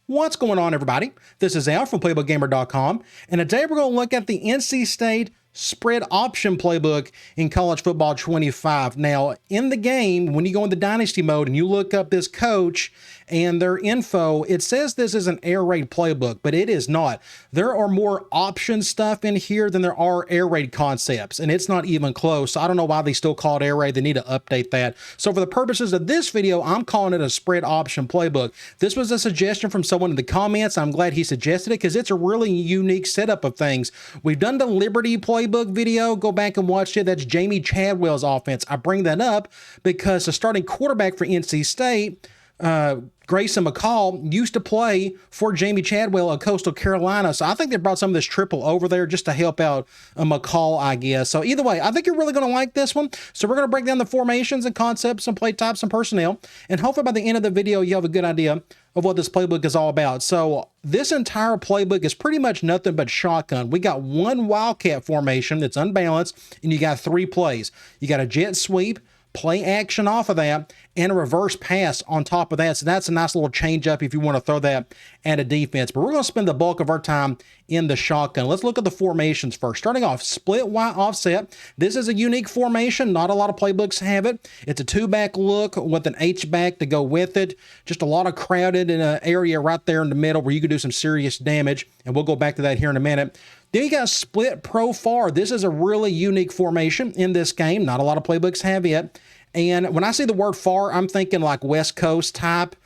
What's going on, everybody? This is Al from PlaybookGamer.com, and today we're going to look at the NC State spread option playbook in college football 25. Now, in the game, when you go into Dynasty mode and you look up this coach and their info, it says this is an air raid playbook, but it is not. There are more option stuff in here than there are air raid concepts, and it's not even close. So I don't know why they still call it air raid. They need to update that. So for the purposes of this video, I'm calling it a spread option playbook. This was a suggestion from someone in the comments. I'm glad he suggested it because it's a really unique setup of things. We've done the Liberty playbook video. Go back and watch it. That's Jamie Chadwell's offense. I bring that up because the starting quarterback for NC State, Grayson McCall, used to play for Jamie Chadwell of Coastal Carolina. So I think they brought some of this triple over there just to help out McCall, I guess. So either way, I think you're really going to like this one. So we're going to break down the formations and concepts and play types and personnel. And hopefully by the end of the video, you have a good idea of what this playbook is all about. So this entire playbook is pretty much nothing but shotgun. We got one Wildcat formation that's unbalanced, and you got 3 plays. You got a jet sweep, play action off of that, and a reverse pass on top of that. So that's a nice little change up if you want to throw that at a defense. But we're going to spend the bulk of our time in the shotgun. Let's look at the formations first. Starting off, split Y offset. This is a unique formation. Not a lot of playbooks have it. It's a 2-back look with an H-back to go with it. Just a lot of crowded in an area right there in the middle where you could do some serious damage. And we'll go back to that here in a minute. Then you got split pro far. This is a really unique formation in this game. Not a lot of playbooks have it. And when I see the word far, I'm thinking like West Coast type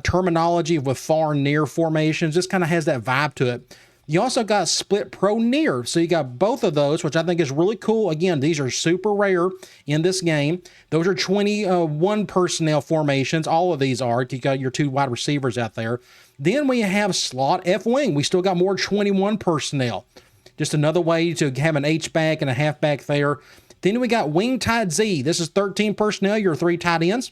terminology with far near formations. This kind of has that vibe to it. You also got split pro near. So you got both of those, which I think is really cool. Again, these are super rare in this game. Those are 21 personnel formations. All of these are. You got your 2 wide receivers out there. Then we have slot F wing. We still got more 21 personnel. Just another way to have an H-back and a halfback there. Then we got wing tight Z. This is 13 personnel, your 3 tight ends.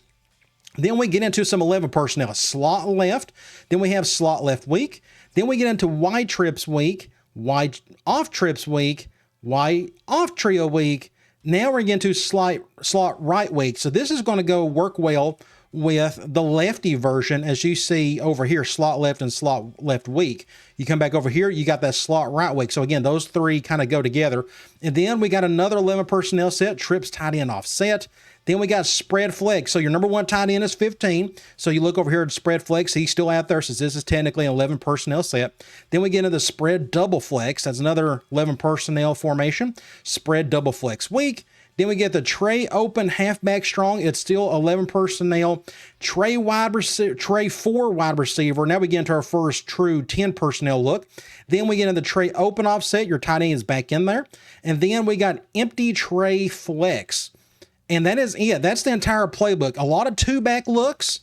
Then we get into some 11 personnel, slot left. Then we have slot left weak. Then we get into Y trips weak, Y off trips weak, Y off trio weak. Now we're getting to slot right weak. So this is going to go work well with the lefty version, as you see over here, slot left and slot left weak. You come back over here, you got that slot right weak. So again, those 3 kind of go together. And then we got another 11 personnel set, trips tight end offset. Then we got spread flex. So your number 1 tight end is 15. So you look over here at spread flex. He's still out there since this is technically an 11 personnel set. Then we get into the spread double flex. That's another 11 personnel formation. Spread double flex weak. Then we get the tray open halfback strong. It's still 11 personnel. Tray 4 wide receiver. Now we get into our first true 10 personnel look. Then we get into the tray open offset. Your tight end is back in there. And then we got empty tray flex. And that is it. That's the entire playbook. A lot of 2-back looks,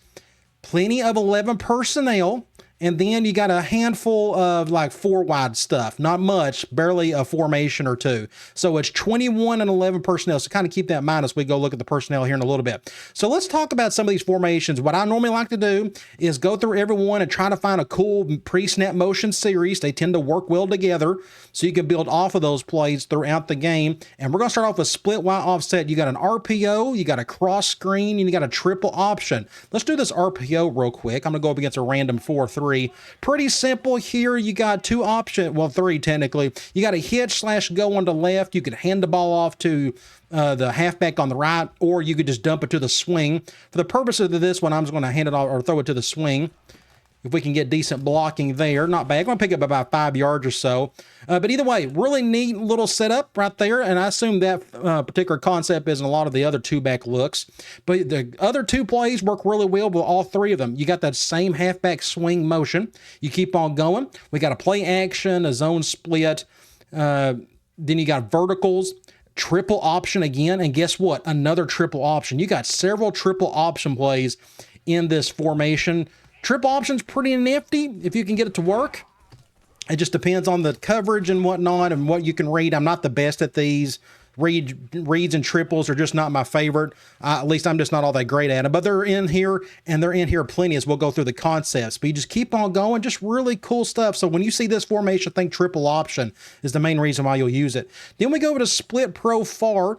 plenty of 11 personnel. And then you got a handful of like 4 wide stuff. Not much, barely a formation or 2. So it's 21 and 11 personnel. So kind of keep that in mind as we go look at the personnel here in a little bit. So let's talk about some of these formations. What I normally like to do is go through every one and try to find a cool pre-snap motion series. They tend to work well together. So you can build off of those plays throughout the game. And we're going to start off with split Y offset. You got an RPO, you got a cross screen, and you got a triple option. Let's do this RPO real quick. I'm going to go up against a random 4-3. Pretty simple here. You got 2 options, well, 3 technically. You got a hitch/go on the left. You could hand the ball off to the halfback on the right, or you could just dump it to the swing. For the purposes of this one, I'm just going to hand it off or throw it to the swing. If we can get decent blocking there, not bad. I'm going to pick up about 5 yards or so. But either way, really neat little setup right there. And I assume that particular concept is in a lot of the other 2-back looks. But the other 2 plays work really well with all 3 of them. You got that same halfback swing motion. You keep on going. We got a play action, a zone split. Then you got verticals. Triple option again. And guess what? Another triple option. You got several triple option plays in this formation. Triple option's pretty nifty if you can get it to work. It just depends on the coverage and whatnot and what you can read. I'm not the best at these. Reads and triples are just not my favorite. At least I'm just not all that great at it. But they're in here, and they're in here plenty as we'll go through the concepts. But you just keep on going. Just really cool stuff. So when you see this formation, think triple option is the main reason why you'll use it. Then we go over to split pro far.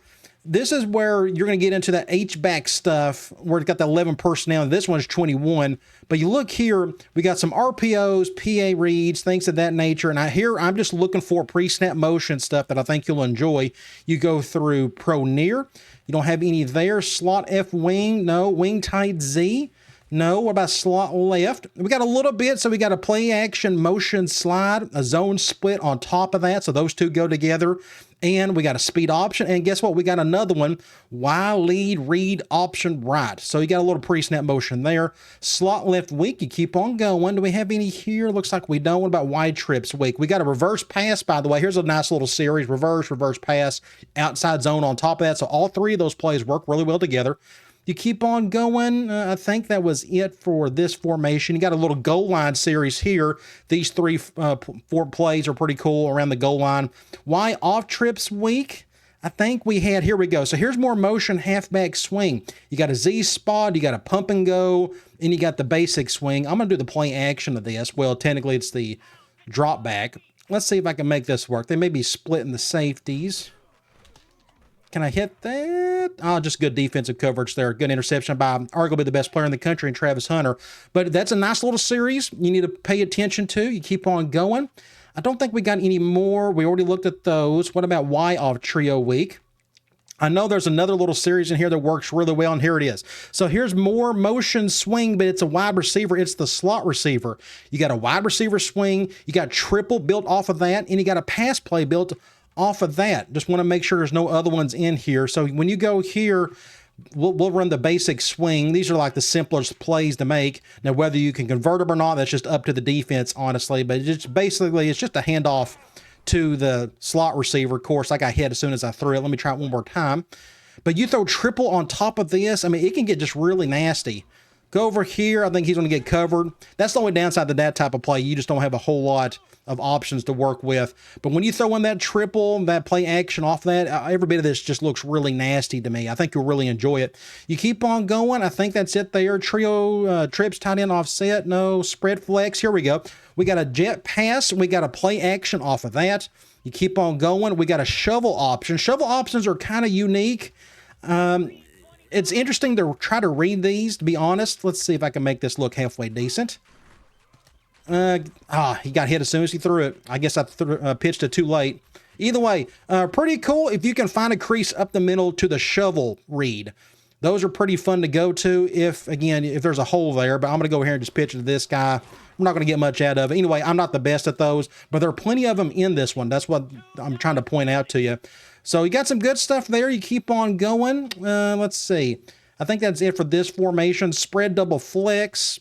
This is where you're going to get into that H-back stuff where it's got the 11 personnel. This one's 21. But you look here, we got some RPOs, PA reads, things of that nature. And I'm just looking for pre-snap motion stuff that I think you'll enjoy. You go through Pro Near. You don't have any there. Slot F wing, no. Wing tight Z, no. What about slot left? We got a little bit, so we got a play action motion slide, a zone split on top of that, so those two go together. And we got a speed option, and guess what? We got another one, Y lead read option right. So you got a little pre-snap motion there. Slot left weak, you keep on going. Do we have any here? Looks like we don't. What about wide trips weak? We got a reverse pass, by the way. Here's a nice little series, reverse pass, outside zone on top of that. So all three of those plays work really well together. You keep on going. I think that was it for this formation. You got a little goal line series here. These four plays are pretty cool around the goal line. Why off trips weak? I think we had, here we go. So here's more motion halfback swing. You got a Z spot, you got a pump and go, and you got the basic swing. I'm going to do the play action of this. Well, technically it's the drop back. Let's see if I can make this work. They may be splitting the safeties. Can I hit that? Oh, just good defensive coverage there. Good interception by arguably the best player in the country, and Travis Hunter. But that's a nice little series you need to pay attention to. You keep on going. I don't think we got any more. We already looked at those. What about Y off trio week? I know there's another little series in here that works really well, and here it is. So here's more motion swing, but it's a wide receiver. It's the slot receiver. You got a wide receiver swing. You got triple built off of that, and you got a pass play built off of that. Just want to make sure there's no other ones in here. So when you go here, we'll run the basic swing. These are like the simplest plays to make. Now, whether you can convert them or not, that's just up to the defense, honestly. But it's basically, it's just a handoff to the slot receiver. Of course, I got hit as soon as I threw it. Let me try it one more time. But you throw triple on top of this, I mean, it can get just really nasty. Go over here. I think he's going to get covered. That's the only downside to that type of play. You just don't have a whole lot of options to work with. But when you throw in that triple, that play action off that, every bit of this just looks really nasty to me. I think you'll really enjoy it. You keep on going. I think that's it there. Trio trips, tight end offset. No, spread flex. Here we go. We got a jet pass. We got a play action off of that. You keep on going. We got a shovel option. Shovel options are kind of unique. It's interesting to try to read these, to be honest. Let's see if I can make this look halfway decent. He got hit as soon as he threw it. I guess I pitched it too late. Either way, pretty cool if you can find a crease up the middle to the shovel read. Those are pretty fun to go to if there's a hole there, but I'm going to go here and just pitch it to this guy. I'm not going to get much out of it. Anyway, I'm not the best at those, but there are plenty of them in this one. That's what I'm trying to point out to you. So you got some good stuff there. You keep on going. Let's see. I think that's it for this formation. Spread double flex.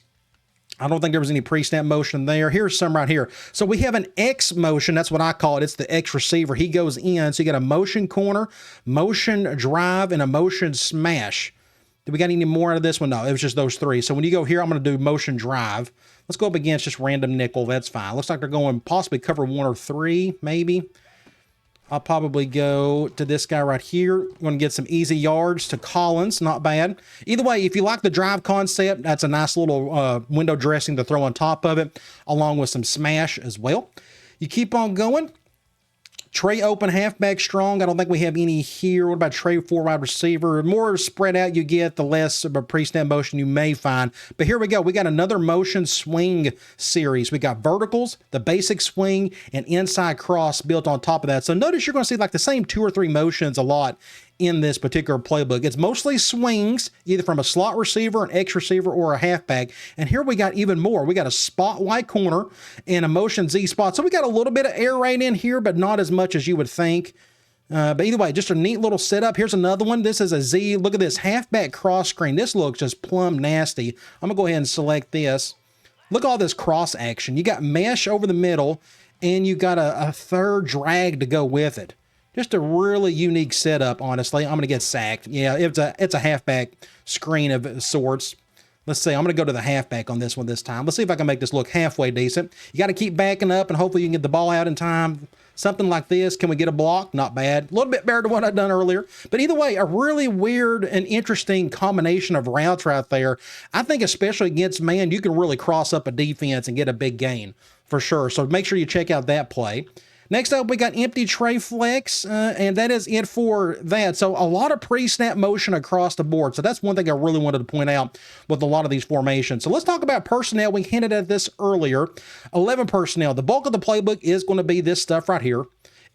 I don't think there was any pre-snap motion there. Here's some right here. So we have an X motion. That's what I call it. It's the X receiver. He goes in. So you got a motion corner, motion drive, and a motion smash. Did we got any more out of this one? No, it was just those three. So when you go here, I'm going to do motion drive. Let's go up against just random nickel. That's fine. Looks like they're going possibly cover 1 or 3, maybe. I'll probably go to this guy right here. I'm going to get some easy yards to Collins. Not bad. Either way, if you like the drive concept, that's a nice little window dressing to throw on top of it, along with some smash as well. You keep on going. Trey open, halfback strong. I don't think we have any here. What about Trey 4 wide receiver? The more spread out you get, the less of a pre-snap motion you may find. But here we go. We got another motion swing series. We got verticals, the basic swing, and inside cross built on top of that. So notice you're going to see like the same 2 or 3 motions a lot in this particular playbook. It's mostly swings, either from a slot receiver, an X receiver, or a halfback. And here we got even more. We got a spot white corner and a motion Z spot. So we got a little bit of air raid in here, but not as much as you would think. But either way, just a neat little setup. Here's another one. This is a Z. Look at this halfback cross screen. This looks just plumb nasty. I'm going to go ahead and select this. Look at all this cross action. You got mesh over the middle, and you got a third drag to go with it. Just a really unique setup, honestly. I'm going to get sacked. Yeah, it's a halfback screen of sorts. Let's see. I'm going to go to the halfback on this one this time. Let's see if I can make this look halfway decent. You got to keep backing up, and hopefully you can get the ball out in time. Something like this. Can we get a block? Not bad. A little bit better than what I'd done earlier. But either way, a really weird and interesting combination of routes right there. I think especially against man, you can really cross up a defense and get a big gain for sure. So make sure you check out that play. Next up, we got empty tray flex, and that is it for that. So a lot of pre-snap motion across the board. So that's one thing I really wanted to point out with a lot of these formations. So let's talk about personnel. We hinted at this earlier. 11 personnel. The bulk of the playbook is going to be this stuff right here.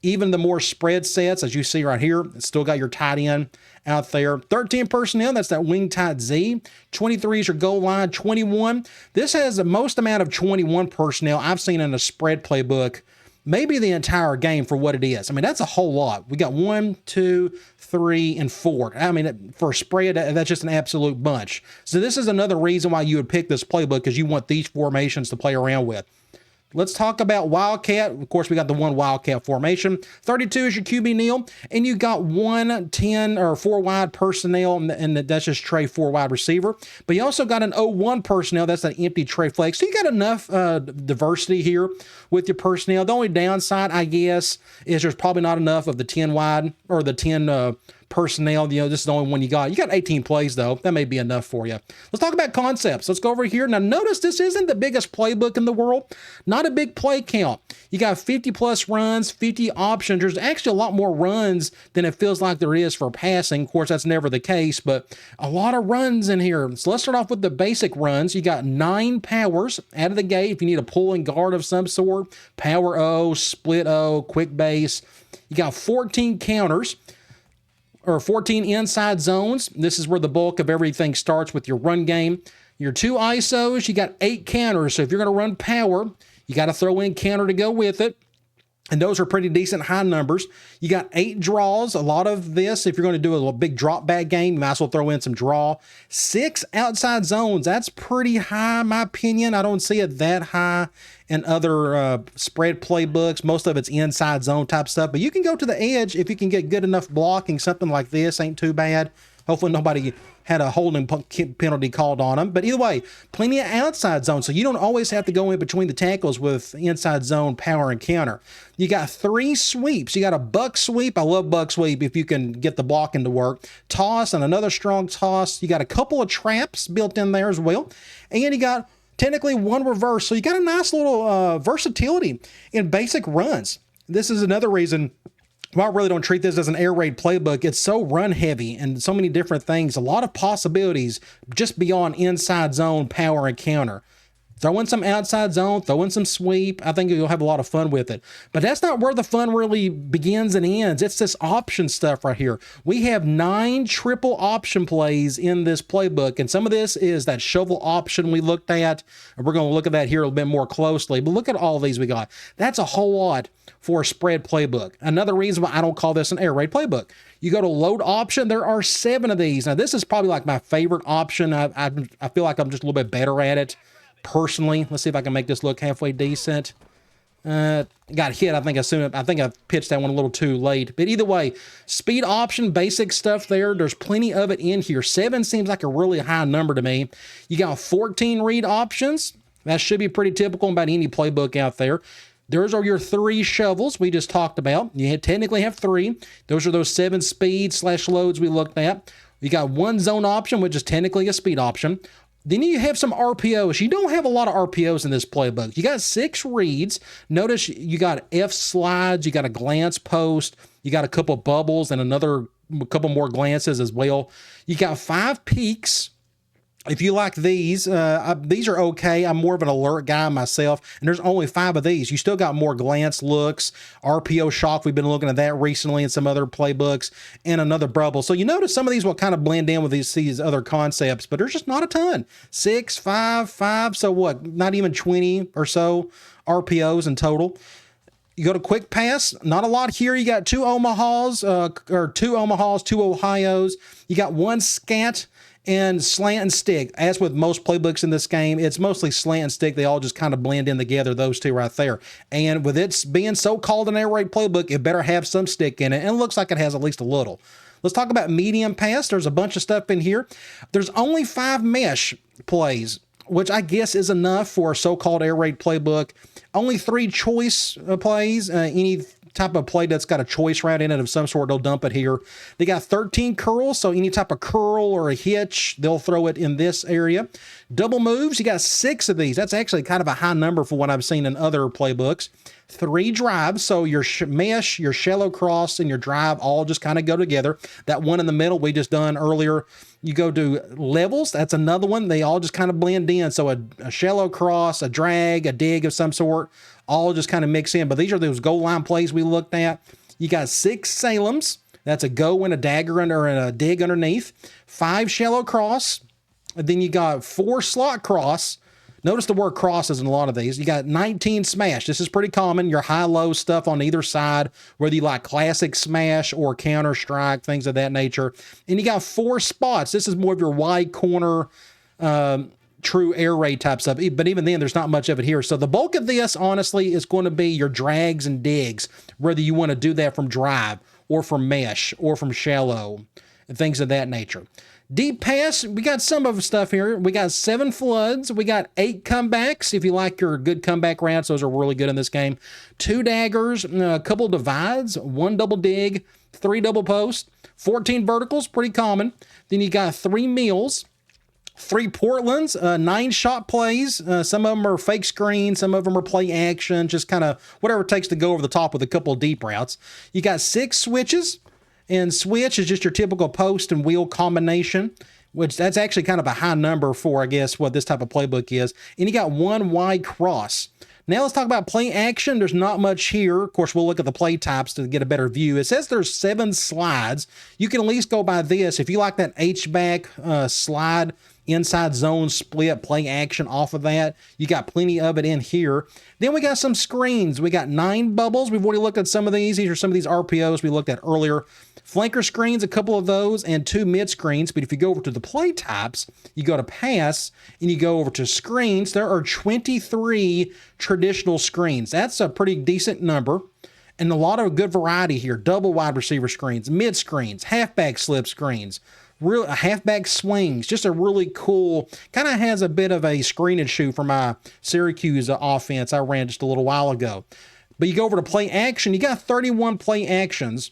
Even the more spread sets, as you see right here, it's still got your tight end out there. 13 personnel, that's that wing tight Z. 23 is your goal line. 21, this has the most amount of 21 personnel I've seen in a spread playbook, maybe the entire game for what it is. I mean, that's a whole lot. We got 1, 2, 3, and 4. I mean, for a spread, that's just an absolute bunch. So this is another reason why you would pick this playbook, because you want these formations to play around with. Let's talk about Wildcat. Of course, we got the one Wildcat formation. 32 is your QB kneel, and you got 1, 10, or 4 wide personnel, and that's just tray 4 wide receiver. But you also got an 0-1 personnel. That's an empty tray flex. So you got enough diversity here with your personnel. The only downside, I guess, is there's probably not enough of the 10 wide or the 10 personnel. You know, this is the only one you got. You got 18 plays, though. That may be enough for you. Let's talk about concepts. Let's go over here. Now, notice this isn't the biggest playbook in the world. Not a big play count. You got 50-plus runs, 50 options. There's actually a lot more runs than it feels like there is for passing. Of course, that's never the case, but a lot of runs in here. So let's start off with the basic runs. You got 9 powers out of the gate. If you need a pull and guard of some sort, power O, split O, quick base. You got 14 counters, or 14 inside zones. This is where the bulk of everything starts with your run game. Your 2 ISOs, you got 8 counters. So if you're going to run power, you got to throw in counter to go with it. And those are pretty decent high numbers. You got 8 draws. A lot of this, if you're going to do a big drop back game, you might as well throw in some draw. 6 outside zones. That's pretty high, in my opinion. I don't see it that high in other spread playbooks. Most of it's inside zone type stuff. But you can go to the edge if you can get good enough blocking. Something like this ain't too bad. Hopefully nobody had a holding penalty called on them. But either way, plenty of outside zone. So you don't always have to go in between the tackles with inside zone, power, and counter. You got 3 sweeps. You got a buck sweep. I love buck sweep if you can get the blocking to work. Toss and another strong toss. You got a couple of traps built in there as well. And you got technically 1 reverse. So you got a nice little versatility in basic runs. This is another reason why I really don't treat this as an air raid playbook. It's so run heavy and so many different things. A lot of possibilities just beyond inside zone, power, and counter. Throw in some outside zone, throw in some sweep. I think you'll have a lot of fun with it. But that's not where the fun really begins and ends. It's this option stuff right here. We have 9 triple option plays in this playbook, and some of this is that shovel option we looked at, and we're going to look at that here a little bit more closely. But look at all these we got. That's a whole lot for a spread playbook. Another reason why I don't call this an air raid playbook. You go to load option, there are 7 of these. Now, this is probably like my favorite option. I feel like I'm just a little bit better at it personally. Let's see if I can make this look halfway decent. Got hit, I think I pitched that one a little too late. But either way, speed option, basic stuff there. There's plenty of it in here. 7 seems like a really high number to me. You got 14 read options. That should be pretty typical about any playbook out there. Those are your 3 shovels we just talked about. You technically have 3. Those are those 7 speed / loads we looked at. You got 1 zone option, which is technically a speed option. Then you have some RPOs. You don't have a lot of RPOs in this playbook. You got 6 reads. Notice you got F slides. You got a glance post. You got a couple bubbles and a couple more glances as well. You got 5 peaks. If you like these are okay. I'm more of an alert guy myself, and there's only 5 of these. You still got more glance looks, RPO shock. We've been looking at that recently in some other playbooks, and another bubble. So you notice some of these will kind of blend in with these other concepts, but there's just not a ton. 6, 5, 5. So what? Not even 20 or so RPOs in total. You go to quick pass, not a lot here. You got 2 Omahas, 2 Ohios. You got 1 scat and slant and stick. As with most playbooks in this game, it's mostly slant and stick. They all just kind of blend in together, those 2 right there. And with it being so-called an air raid playbook, it better have some stick in it. And it looks like it has at least a little. Let's talk about medium pass. There's a bunch of stuff in here. There's only 5 mesh plays, which I guess is enough for a so-called air raid playbook. Only 3 choice plays. Any type of play that's got a choice route in it of some sort, they'll dump it here. They got 13 curls, so any type of curl or a hitch, they'll throw it in this area. Double moves, you got 6 of these. That's actually kind of a high number for what I've seen in other playbooks. 3 drives. So your mesh, your shallow cross, and your drive all just kind of go together. That one in the middle we just done earlier. You go to levels. That's another one. They all just kind of blend in. So a shallow cross, a drag, a dig of some sort, all just kind of mix in. But these are those goal line plays we looked at. You got 6 Salems. That's a go and a dagger under and a dig underneath. 5 shallow cross. And then you got 4 slot cross. Notice the word crosses in a lot of these. You got 19 smash. This is pretty common. Your high-low stuff on either side, whether you like classic smash or counter-strike, things of that nature. And you got 4 spots. This is more of your wide corner, true air raid type stuff. But even then, there's not much of it here. So the bulk of this, honestly, is going to be your drags and digs, whether you want to do that from drive or from mesh or from shallow and things of that nature. Deep pass, we got some of the stuff here. We got 7 floods. We got 8 comebacks. If you like your good comeback routes, those are really good in this game. 2 daggers, a couple divides, 1 double dig, 3 double post, 14 verticals, pretty common. Then you got 3 meals, 3 Portlands, 9 shot plays. Some of them are fake screen. Some of them are play action, just kind of whatever it takes to go over the top with a couple of deep routes. You got 6 switches. And switch is just your typical post and wheel combination, which that's actually kind of a high number for, I guess, what this type of playbook is. And you got 1 wide cross. Now let's talk about play action. There's not much here. Of course, we'll look at the play types to get a better view. It says there's 7 slides. You can at least go by this. If you like that H-back slide, inside zone split, play action off of that, you got plenty of it in here. Then we got some screens. We got 9 bubbles. We've already looked at some of these. These are some of these RPOs we looked at earlier. Flanker screens, a couple of those, and 2 mid screens. But if you go over to the play types, you go to pass, and you go over to screens, there are 23 traditional screens. That's a pretty decent number, and a lot of good variety here. Double wide receiver screens, mid screens, halfback slip screens, halfback swings. Just a really cool, kind of has a bit of a screen and shoot for my Syracuse offense I ran just a little while ago. But you go over to play action, you got 31 play actions,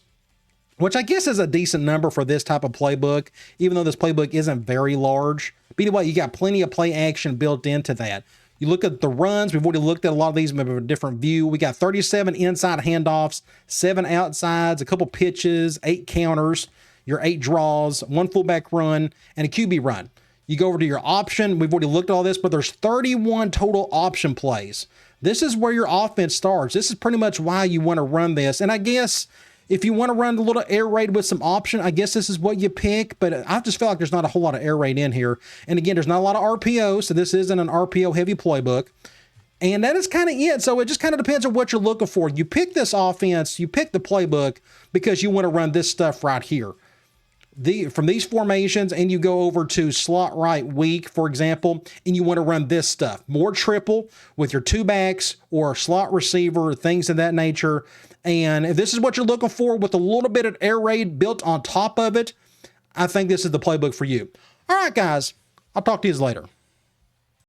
which I guess is a decent number for this type of playbook, even though this playbook isn't very large. But anyway, you got plenty of play action built into that. You look at the runs. We've already looked at a lot of these from a different view. We got 37 inside handoffs, 7 outsides, a couple pitches, 8 counters, your 8 draws, 1 fullback run, and a QB run. You go over to your option. We've already looked at all this, but there's 31 total option plays. This is where your offense starts. This is pretty much why you want to run this. And I guess if you want to run a little air raid with some option, I guess this is what you pick, but I just feel like there's not a whole lot of air raid in here. And again, there's not a lot of RPO, so this isn't an RPO heavy playbook. And that is kind of it. So it just kind of depends on what you're looking for. You pick this offense, you pick the playbook because you want to run this stuff right here. From these formations, and you go over to slot right weak, for example, and you want to run this stuff. More triple with your 2 backs or slot receiver, things of that nature. And if this is what you're looking for with a little bit of air raid built on top of it, I think this is the playbook for you. All right, guys, I'll talk to you later.